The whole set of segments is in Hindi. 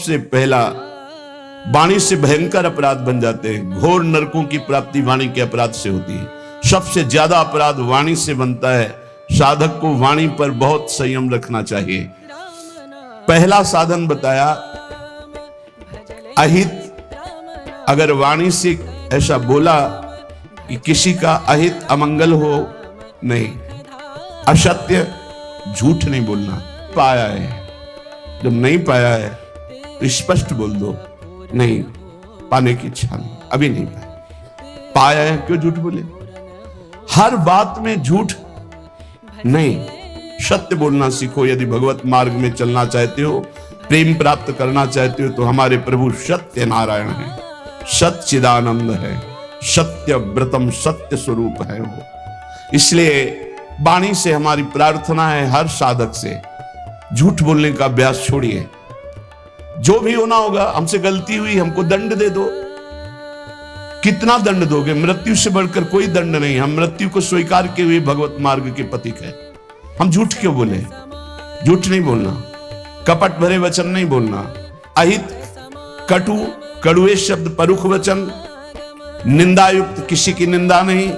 सबसे पहला वाणी से भयंकर अपराध बन जाते हैं। घोर नरकों की प्राप्ति वाणी के अपराध से होती है। सबसे ज्यादा अपराध वाणी से बनता है। साधक को वाणी पर बहुत संयम रखना चाहिए। पहला साधन बताया अहित। अगर वाणी से ऐसा बोला कि किसी का अहित अमंगल हो, नहीं, असत्य झूठ नहीं बोलना। पाया है, जब नहीं पाया है तो स्पष्ट बोल दो, नहीं, पाने की इच्छा नहीं, अभी नहीं पाया। पाया है क्यों झूठ बोले? हर बात में झूठ नहीं, सत्य बोलना सीखो। यदि भगवत मार्ग में चलना चाहते हो, प्रेम प्राप्त करना चाहते हो, तो हमारे प्रभु सत्य नारायण है, सच्चिदानंद है, सत्य व्रतम, सत्य स्वरूप है वो। इसलिए वाणी से हमारी प्रार्थना है हर साधक से, झूठ बोलने का अभ्यास छोड़िए। जो भी होना होगा, हमसे गलती हुई, हमको दंड दे दो। कितना दंड दोगे? मृत्यु से बढ़कर कोई दंड नहीं। हम मृत्यु को स्वीकार किए हुए भगवत मार्ग के पथिक है। हम झूठ क्यों बोले? झूठ नहीं बोलना, कपट भरे वचन नहीं बोलना, अहित, कटु, कड़ुए शब्द, परुख वचन, निंदायुक्त, किसी की निंदा नहीं,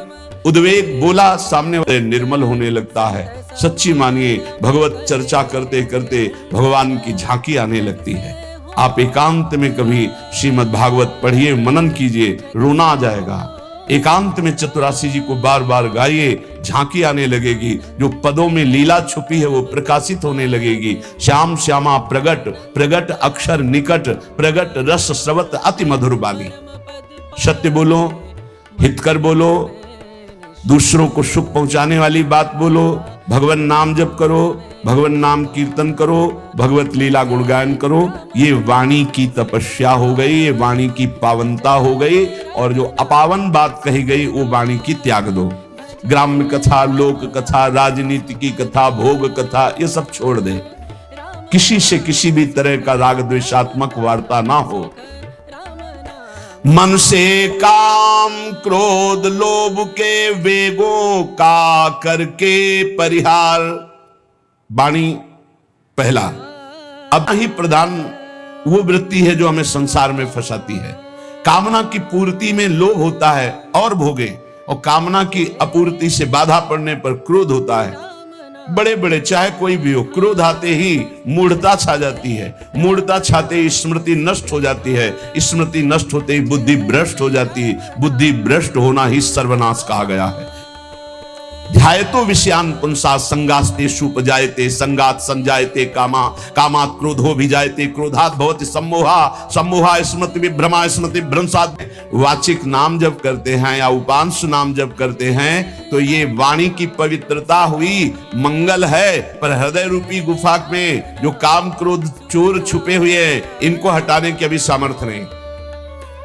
उद्वेग बोला सामने वाले निर्मल होने लगता है। सच्ची मानिए, भगवत चर्चा करते करते भगवान की झांकी आने लगती है। आप एकांत में कभी श्रीमद् भागवत पढ़िए, मनन कीजिए, रोना आ जाएगा। एकांत में चतुरासी जी को बार बार गाइए, झांकी आने लगेगी। जो पदों में लीला छुपी है वो प्रकाशित होने लगेगी। श्याम श्यामा प्रगट, प्रगट अक्षर निकट, प्रगट रस स्रवत अति मधुर बानी। सत्य बोलो, हितकर बोलो, दूसरों को सुख पहुंचाने वाली बात बोलो, भगवान नाम जप करो, भगवान नाम कीर्तन करो, भगवत लीला गुणगान करो। ये वाणी की तपस्या हो गई, ये वाणी की पावनता हो गई। और जो अपावन बात कही गई वो वाणी की त्याग दो। ग्राम्य कथा, लोक कथा, राजनीति की कथा, भोग कथा, ये सब छोड़ दे। किसी से किसी भी तरह का राग द्वेषात्मक वार्ता ना हो। मन से काम क्रोध लोभ के वेगों का करके परिहार। वाणी पहला। अब ही प्रधान वो वृत्ति है जो हमें संसार में फंसाती है। कामना की पूर्ति में लोभ होता है और भोगे, और कामना की अपूर्ति से बाधा पड़ने पर क्रोध होता है। बड़े बड़े चाहे कोई भी हो, क्रोध आते ही मूढ़ता छा जाती है। मूढ़ता छाते ही स्मृति नष्ट हो जाती है। स्मृति नष्ट होते ही बुद्धि भ्रष्ट हो जाती है। बुद्धि भ्रष्ट होना ही सर्वनाश कहा गया है। ध्यायतो विषयान पुंसा संगास्तेषु उपजायते, संगात संजायते कामा, कामात् क्रोधो भिजायते, क्रोधात् भवति सम्मोहा, सम्मोहा स्मृति विभ्रमा, स्मृति भ्रंशात्। वाचिक नाम जप करते हैं या उपांश नाम जप करते हैं तो ये वाणी की पवित्रता हुई, मंगल है। पर हृदय रूपी गुफा में जो काम क्रोध चोर छुपे हुए हैं, इनको हटाने की अभी सामर्थ्य नहीं।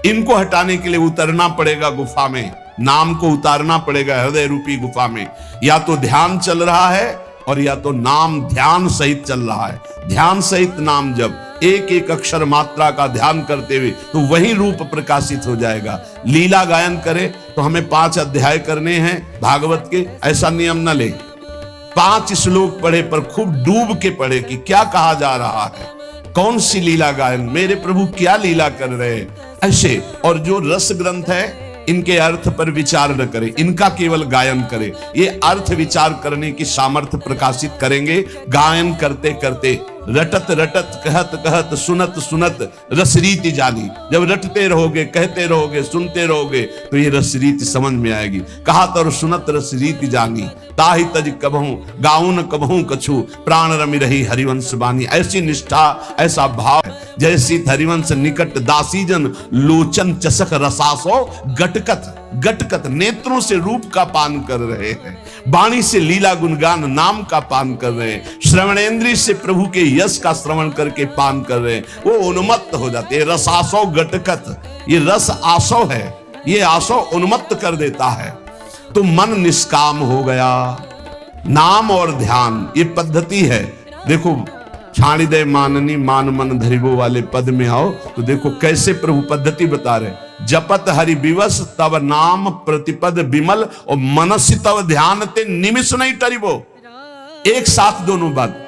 इनको हटाने के लिए उतरना पड़ेगा गुफा में, नाम को उतारना पड़ेगा हृदय रूपी गुफा में। या तो ध्यान चल रहा है और या तो नाम ध्यान सहित चल रहा है। ध्यान सहित नाम जब एक एक अक्षर मात्रा का ध्यान करते हुए, तो वही रूप प्रकाशित हो जाएगा। लीला गायन करे तो हमें 5 अध्याय करने हैं भागवत के, ऐसा नियम न ले। 5 श्लोक पढ़े पर खूब डूब के पढ़े कि क्या कहा जा रहा है, कौन सी लीला गायन, मेरे प्रभु क्या लीला कर रहे हैं, ऐसे। और जो रस ग्रंथ है इनके अर्थ पर विचार न करें, इनका केवल गायन करें। ये अर्थ विचार करने की सामर्थ्य प्रकाशित करेंगे गायन करते करते। रटत रटत कहत कहत सुनत सुनत रसरीति जानी। जब रटते रहोगे, कहते रहोगे, सुनते रहोगे तो ये रसरीति समझ में आएगी। कहत और सुनत रसरीति जानी, ताहि तज कबहूं गाउन कबहूं कछु, प्राण रमि रही हरिवंश बानी। ऐसी निष्ठा, ऐसा भाव, जैसी हरिवंश निकट दासीजन, लोचन चसक रसासो गटकत, गटकत नेत्रों से रूप का पान कर रहे हैं, वाणी से लीला गुणगान नाम का पान कर रहे हैं, श्रवणेंद्रिय से प्रभु के यश का श्रवण करके पान कर रहे हैं। वो उन्मत्त हो जाते हैं। रसासो गटकत, ये रस आसो है, ये आसो उन्मत्त कर देता है। तो मन निष्काम हो गया। नाम और ध्यान ये पद्धति है। देखो, छाणिदय माननी मान मन धरिबो वाले पद में आओ तो देखो कैसे प्रभु पद्धति बता रहे। जपत हरि विवश तब नाम प्रतिपद विमल, और मनसि तब ध्यान ते निमिष नहीं टरिबो। एक साथ दोनों बात।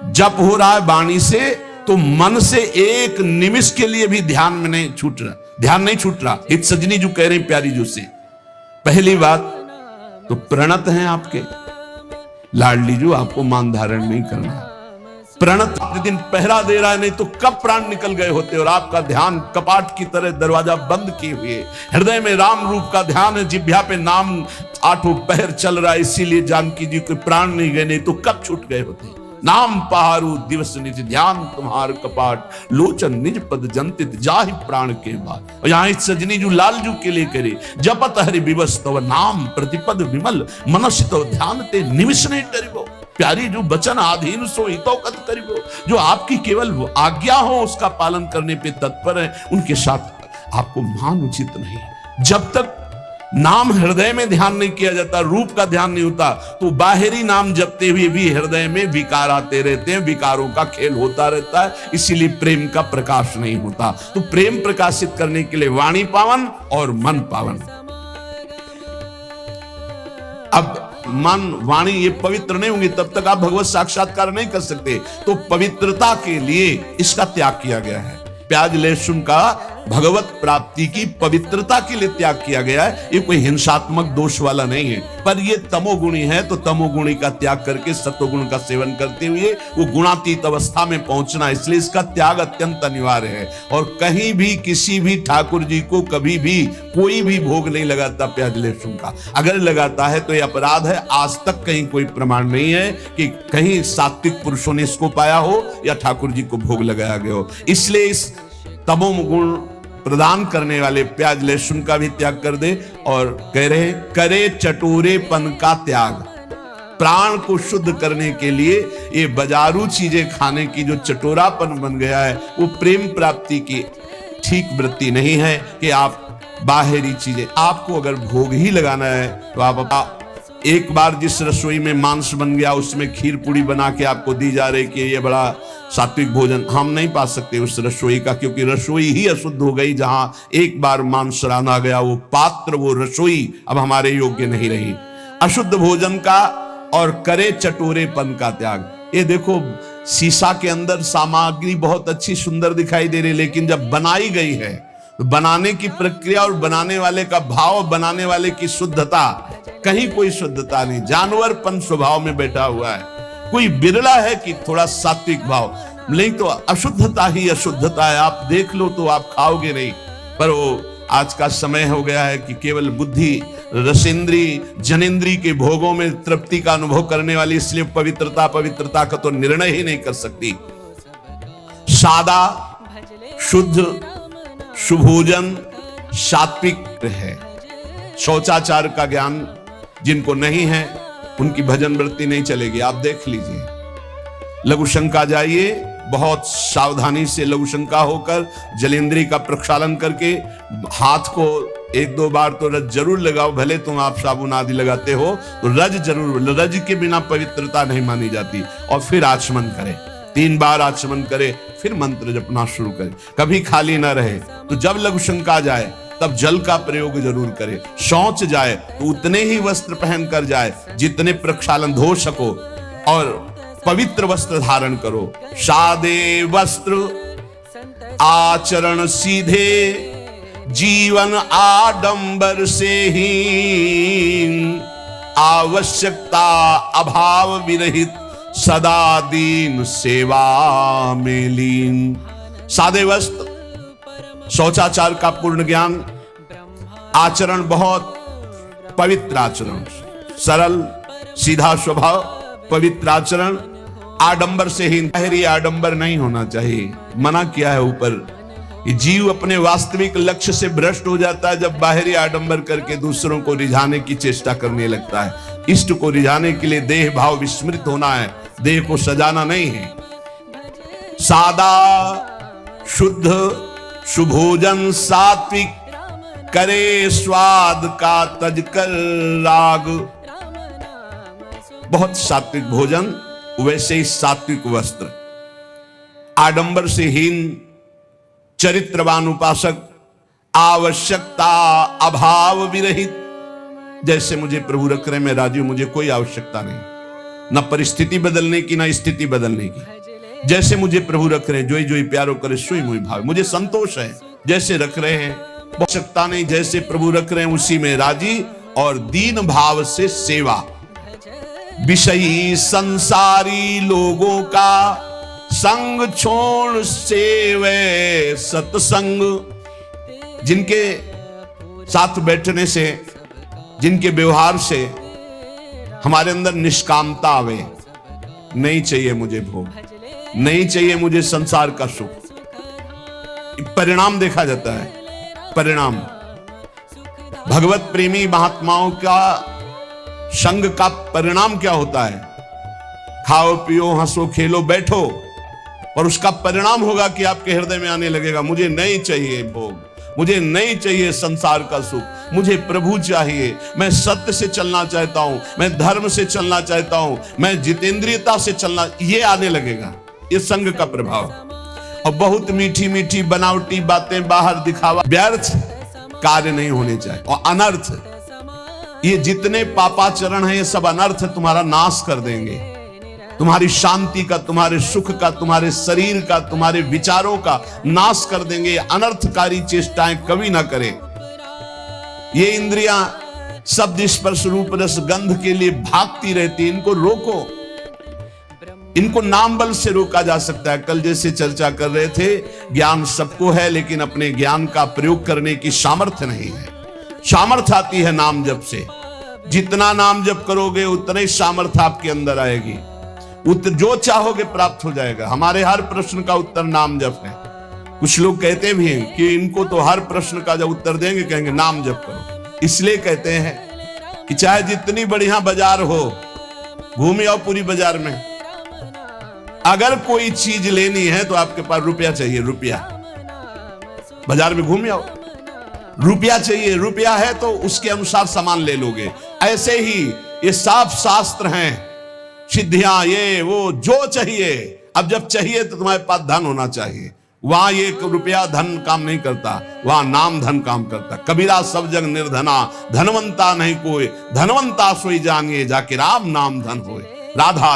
जप हो रहा है वाणी से तो मन से एक निमिष के लिए भी ध्यान में नहीं छूट रहा, ध्यान नहीं छूट रहा। हित सजनी जो कह रहे हैं प्यारी जो से, पहली बात तो प्रणत हैं आपके लाडली जो, आपको मान धारण नहीं करना। प्रणत दिन पहरा दे रहा है, नहीं तो कब प्राण निकल गए होते। और आपका ध्यान कपाट की तरह दरवाजा बंद किए हुए, हृदय में राम रूप का ध्यान है, जिभ्या पे नाम आठों पहर चल रहा है, इसीलिए जानकी जी के प्राण नहीं गए, नहीं तो कब छूट गए होते। नाम पहारू दिवस निज ध्यान तुम्हार कपाट, लोचन निज पद जंतित जाहि प्राण के बाद। और यहाँ सजनी जो लालजू के लिए करे, जपत हरि विवस तव नाम प्रतिपद विमल, मनस तव ध्यान ते निमिष नहीं डरिबो। प्यारी जो वचन आधीन सो हितो कत करिबो, जो आपकी केवल आज्ञा हो उसका पालन करने पे तत्पर है, उनके साथ आपको मान उचित नहीं। जब तक नाम हृदय में ध्यान नहीं किया जाता, रूप का ध्यान नहीं होता, तो बाहरी नाम जपते हुए भी हृदय में विकार आते रहते हैं, विकारों का खेल होता रहता है, इसीलिए प्रेम का प्रकाश नहीं होता। तो प्रेम प्रकाशित करने के लिए वाणी पावन और मन पावन। अब मन वाणी ये पवित्र नहीं होंगे तब तक आप भगवत साक्षात्कार नहीं कर सकते। तो पवित्रता के लिए इसका त्याग किया गया है। प्याज लहसुन का भगवत प्राप्ति की पवित्रता के लिए त्याग किया गया है। ये कोई हिंसात्मक दोष वाला नहीं है, पर ये तमोगुणी है, तो तमोगुणी का त्याग करके सत्वगुण का सेवन करते हुए वो गुणातीत अवस्था में पहुंचना, इसलिए इसका त्याग अत्यंत अनिवार्य है। और कहीं भी किसी भी ठाकुर जी को कभी भी कोई भी भोग नहीं लगाता प्याज लहसुन का। अगर लगाता है तो ये अपराध है। आज तक कहीं कोई प्रमाण नहीं है कि कहीं सात्विक पुरुषों ने इसको पाया हो या ठाकुर जी को भोग लगाया गया हो। इसलिए इस तमोगुण प्रदान करने वाले प्याज लहसुन का भी त्याग कर दे। और कह रहे करे चटोरेपन का त्याग। प्राण को शुद्ध करने के लिए ये बाजारू चीजें खाने की जो चटोरापन बन गया है, वो प्रेम प्राप्ति की ठीक वृत्ति नहीं है कि आप बाहरी चीजें, आपको अगर भोग ही लगाना है तो आप एक बार जिस रसोई में मांस बन गया उसमें खीर पूड़ी बना के आपको दी जा रही कि ये बड़ा सात्विक भोजन, हम नहीं पा सकते उस रसोई का, क्योंकि रसोई ही अशुद्ध हो गई। जहां एक बार मांस रांधा गया, वो पात्र, वो रसोई अब हमारे योग्य नहीं रही। अशुद्ध भोजन का और करे चटोरेपन का त्याग। ये देखो शीशा के अंदर सामग्री बहुत अच्छी सुंदर दिखाई दे रही, लेकिन जब बनाई गई है, बनाने की प्रक्रिया और बनाने वाले का भाव, बनाने वाले की शुद्धता, कहीं कोई शुद्धता नहीं, जानवरपन स्वभाव में बैठा हुआ है। कोई बिरला है कि थोड़ा सात्विक भाव, नहीं तो अशुद्धता ही अशुद्धता है। आप देख लो तो आप खाओगे नहीं। पर वो आज का समय हो गया है कि केवल बुद्धि, रसेंद्री, जनेंद्री के भोगों में तृप्ति का अनुभव करने वाली, इसलिए पवित्रता का तो निर्णय ही नहीं कर सकती। सादा शुद्ध सुभोजन सात्विक है। शौचाचार का ज्ञान जिनको नहीं है उनकी भजन वृत्ति नहीं चलेगी। आप देख लीजिए, लघुशंका जाइए, बहुत सावधानी से लघुशंका होकर जलेंद्री का प्रक्षालन करके हाथ को एक दो बार तो रज जरूर लगाओ। भले तुम आप साबुन आदि लगाते हो तो रज जरूर, रज के बिना पवित्रता नहीं मानी जाती। और फिर आचमन करें, 3 बार आचमन करे, फिर मंत्र जपना शुरू करे, कभी खाली ना रहे। तो जब लघुशंका जाए तब जल का प्रयोग जरूर करे। शौच जाए तो उतने ही वस्त्र पहनकर जाए जितने प्रक्षालन धो सको, और पवित्र वस्त्र धारण करो। सादे वस्त्र आचरण सीधे, जीवन आडंबर से ही, आवश्यकता अभाव विरहित, सदा दीन सेवा में लीन। सादे वस्त्र, शौचाचार का पूर्ण ज्ञान, आचरण बहुत पवित्र आचरण, सरल सीधा स्वभाव, पवित्र आचरण, आडंबर से ही, बाहरी आडंबर नहीं होना चाहिए। मना किया है ऊपर। ये जीव अपने वास्तविक लक्ष्य से भ्रष्ट हो जाता है जब बाहरी आडंबर करके दूसरों को रिझाने की चेष्टा करने लगता है। इष्ट को रिझाने के लिए देह भाव विस्मृत होना है, देह को सजाना नहीं है। सादा शुद्ध सुभोजन सात्विक, करे स्वाद का तजकर राग। बहुत सात्विक भोजन, वैसे ही सात्विक वस्त्र, आडंबर से हीन, चरित्रवान उपासक, आवश्यकता अभाव विरहित। जैसे मुझे प्रभु रख रहे, मैं राजी हूं, मुझे कोई आवश्यकता नहीं, न परिस्थिति बदलने की, न स्थिति बदलने की। जैसे मुझे प्रभु रख रहे हैं, जोई जोई प्यारो करे सोई मुई भाव। मुझे संतोष है जैसे रख रहे हैं, आवश्यकता नहीं, जैसे प्रभु रख रहे हैं उसी में राजी और दीन भाव से सेवा। विषयी संसारी लोगों का संग छोड़ सेवे सत्संग। जिनके साथ बैठने से, जिनके व्यवहार से हमारे अंदर निष्कामता आवे, नहीं चाहिए मुझे भोग, नहीं चाहिए मुझे संसार का सुख। परिणाम देखा जाता है, परिणाम। भगवत प्रेमी महात्माओं का संग का परिणाम क्या होता है? खाओ पियो हंसो खेलो बैठो, और उसका परिणाम होगा कि आपके हृदय में आने लगेगा मुझे नहीं चाहिए भोग, मुझे नहीं चाहिए संसार का सुख, मुझे प्रभु चाहिए। मैं सत्य से चलना चाहता हूं, मैं धर्म से चलना चाहता हूं, मैं जितेंद्रियता से चलना, ये आने लगेगा। ये संग का प्रभाव। और बहुत मीठी मीठी बनावटी बातें, बाहर दिखावा, व्यर्थ कार्य नहीं होने चाहिए। और अनर्थ, ये जितने पापाचरण है ये सब अनर्थ तुम्हारा नाश कर देंगे, तुम्हारी शांति का, तुम्हारे सुख का, तुम्हारे शरीर का, तुम्हारे विचारों का नाश कर देंगे। अनर्थकारी चेष्टाएं कभी ना करें। ये इंद्रियां शब्द स्पर्श रूप रस गंध के लिए भागती रहती, इनको रोको। इनको नाम बल से रोका जा सकता है। कल जैसे चर्चा कर रहे थे, ज्ञान सबको है लेकिन अपने ज्ञान का प्रयोग करने की सामर्थ्य नहीं है। सामर्थ्य आती है नाम जप से। जितना नाम जप करोगे उतना ही सामर्थ्य आपके अंदर आएगी, जो चाहोगे प्राप्त हो जाएगा। हमारे हर प्रश्न का उत्तर नाम जप है। कुछ लोग कहते भी हैं कि इनको तो हर प्रश्न का जब उत्तर देंगे कहेंगे नाम जप करो। इसलिए कहते हैं कि चाहे जितनी बढ़िया बाजार हो, घूमे आओ पूरी बाजार में, अगर कोई चीज लेनी है तो आपके पास रुपया चाहिए। रुपया, बाजार में घूम आओ, रुपया चाहिए। रुपया है तो उसके अनुसार सामान ले लोगे। ऐसे ही ये साफ शास्त्र हैं, सिद्धियां, ये वो जो चाहिए। अब जब चाहिए तो तुम्हारे पास धन होना चाहिए। वहां ये रुपया धन काम नहीं करता, वहां नाम धन काम करता। कबीरा सब जग निर्धना, धनवंता नहीं कोई, धनवंता सोई जानिए, जाके राम नाम धन होए। राधा